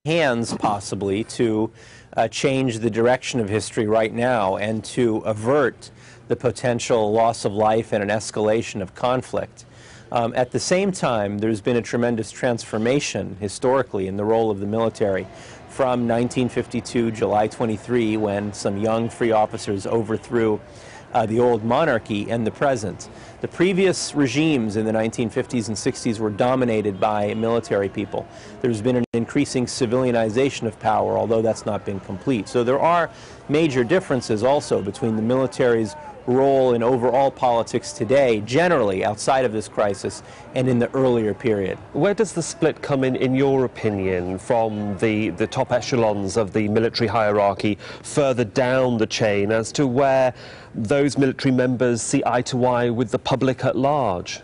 hands, possibly, to change the direction of history right now and to avert the potential loss of life and an escalation of conflict. At the same time, there's been a tremendous transformation historically in the role of the military from 1952, July 23, when some young free officers overthrew the old monarchy, and the present. The previous regimes in the 1950s and 60s were dominated by military people. There's been an increasing civilianization of power, although that's not been complete. So there are major differences also between the military's role in overall politics today, generally outside of this crisis, and in the earlier period. Where does the split come in your opinion, from the top echelons of the military hierarchy further down the chain, as to where those military members see eye to eye with the public at large?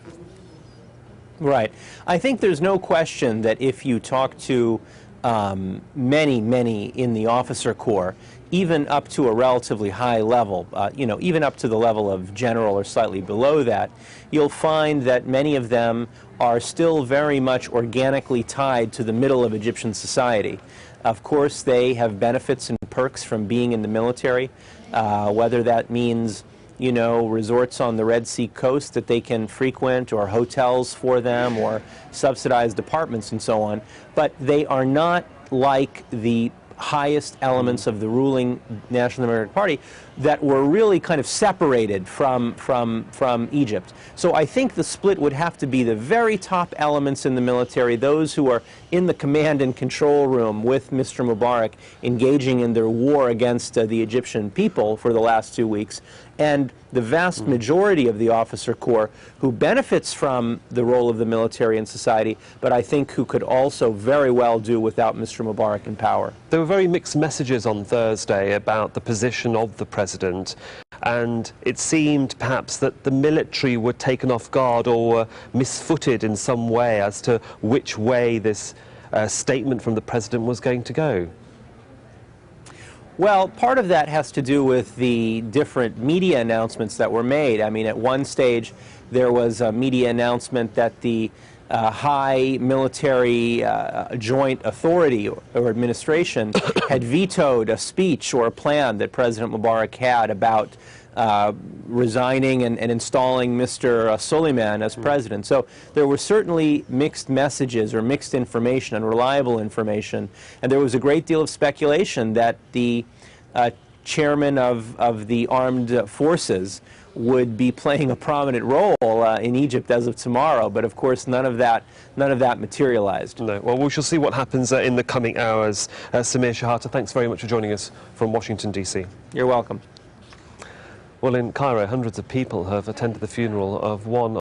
Right. I think there's no question that if you talk to many in the officer corps, even up to a relatively high level, even up to the level of general or slightly below that, you'll find that many of them are still very much organically tied to the middle of Egyptian society. Of course, they have benefits and perks from being in the military, whether that means resorts on the Red Sea coast that they can frequent, or hotels for them, or subsidized apartments and so on. But they are not like the highest elements of the ruling National Democratic Party that were really kind of separated from Egypt. So I think the split would have to be the very top elements in the military, those who are in the command and control room with Mr. Mubarak engaging in their war against the Egyptian people for the last 2 weeks, and the vast majority of the officer corps who benefits from the role of the military in society, but I think who could also very well do without Mr. Mubarak in power. There were very mixed messages on Thursday about the position of the president, and it seemed perhaps that the military were taken off guard or were misfooted in some way as to which way this statement from the president was going to go. Well, part of that has to do with the different media announcements that were made. I mean, at one stage, there was a media announcement that the high military joint authority or administration had vetoed a speech or a plan that President Mubarak had about resigning and installing Mr. Suleiman as president. So there were certainly mixed messages or mixed information, unreliable information, and there was a great deal of speculation that the chairman of the armed forces would be playing a prominent role in Egypt as of tomorrow, but of course none of that materialized. No. Well, we shall see what happens in the coming hours. SamerShehata, thanks very much for joining us from Washington, D.C. You're welcome. Well, in Cairo, hundreds of people have attended the funeral of one